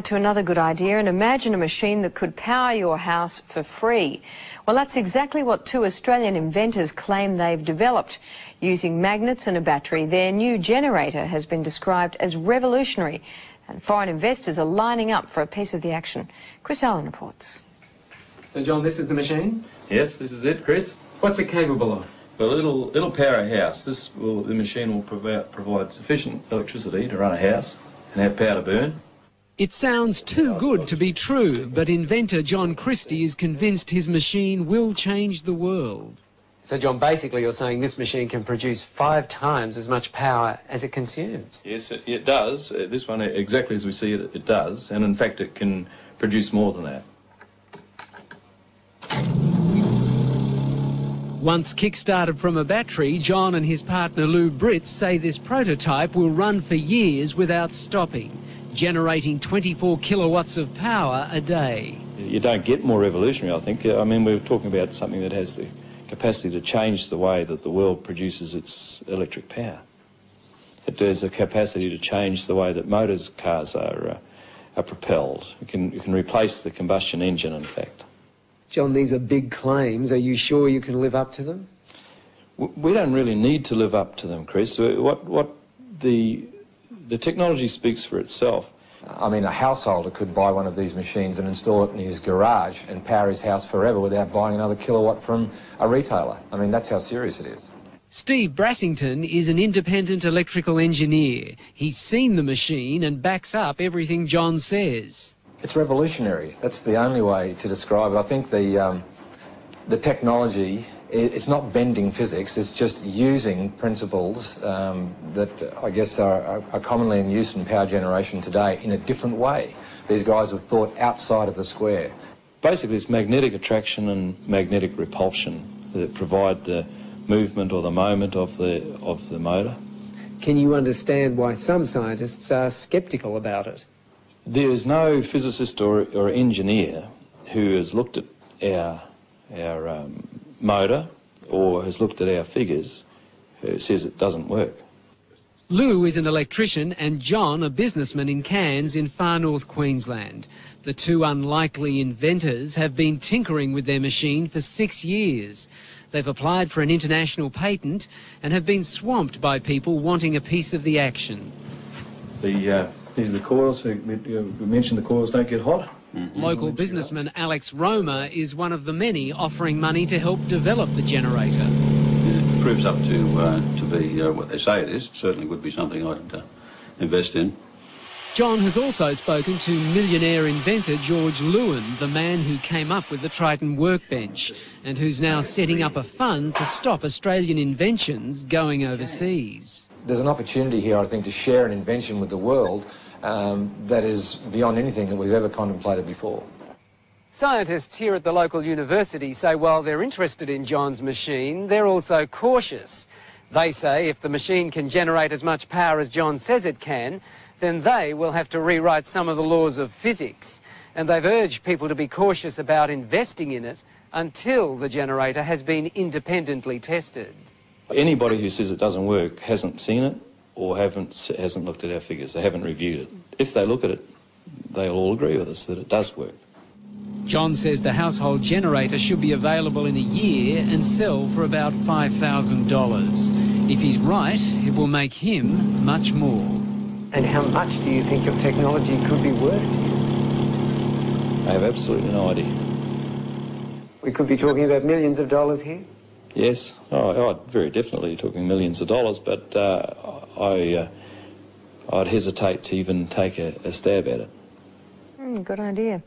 To another good idea, and imagine a machine that could power your house for free. Well, that's exactly what two Australian inventors claim they've developed. Using magnets and a battery, their new generator has been described as revolutionary, and foreign investors are lining up for a piece of the action. Chris Allen reports. So, John, this is the machine? Yes, this is it, Chris. What's it capable of? Well, it'll power a house. The machine will provide sufficient electricity to run a house and have power to burn. It sounds too good to be true, but inventor John Christie is convinced his machine will change the world. So, John, basically you're saying this machine can produce 5 times as much power as it consumes? Yes, it does. This one, exactly as we see it, it does. And in fact, it can produce more than that. Once kick-started from a battery, John and his partner Lou Britz say this prototype will run for years without stopping, generating 24 kilowatts of power a day. You don't get more revolutionary, I think. I mean, we're talking about something that has the capacity to change the way that the world produces its electric power. It has the capacity to change the way that cars are propelled. You can replace the combustion engine, in fact. John, these are big claims. Are you sure you can live up to them? We don't really need to live up to them, Chris. The technology speaks for itself. I mean, a householder could buy one of these machines and install it in his garage and power his house forever without buying another kilowatt from a retailer. I mean, that's how serious it is. Steve Brassington is an independent electrical engineer. He's seen the machine and backs up everything John says. It's revolutionary. That's the only way to describe it. I think the technology, it's not bending physics, it's just using principles that I guess are commonly in use in power generation today in a different way. These guys have thought outside of the square. Basically, it's magnetic attraction and magnetic repulsion that provide the movement or the moment of the motor. Can you understand why some scientists are sceptical about it? There is no physicist or engineer who has looked at our motor or has looked at our figures who says it doesn't work. Lou is an electrician and John a businessman in Cairns in far north Queensland. The two unlikely inventors have been tinkering with their machine for 6 years. They've applied for an international patent and have been swamped by people wanting a piece of the action. These are the coils. We mentioned the coils don't get hot. Local businessman Alex Roma is one of the many offering money to help develop the generator. If it proves up to be what they say it is, it certainly would be something I'd invest in. John has also spoken to millionaire inventor George Lewin, the man who came up with the Triton workbench and who's now setting up a fund to stop Australian inventions going overseas. There's an opportunity here, I think, to share an invention with the world that is beyond anything that we've ever contemplated before. Scientists here at the local university say while they're interested in John's machine, they're also cautious. They say if the machine can generate as much power as John says it can, then they will have to rewrite some of the laws of physics. And they've urged people to be cautious about investing in it until the generator has been independently tested. Anybody who says it doesn't work hasn't seen it or hasn't looked at our figures. They haven't reviewed it. If they look at it, they'll all agree with us that it does work. John says the household generator should be available in a year and sell for about $5,000. If he's right, it will make him much more. And how much do you think your technology could be worth to you? I have absolutely no idea. We could be talking about millions of dollars here? Yes, very definitely talking millions of dollars, but I'd hesitate to even take a stab at it. Good idea.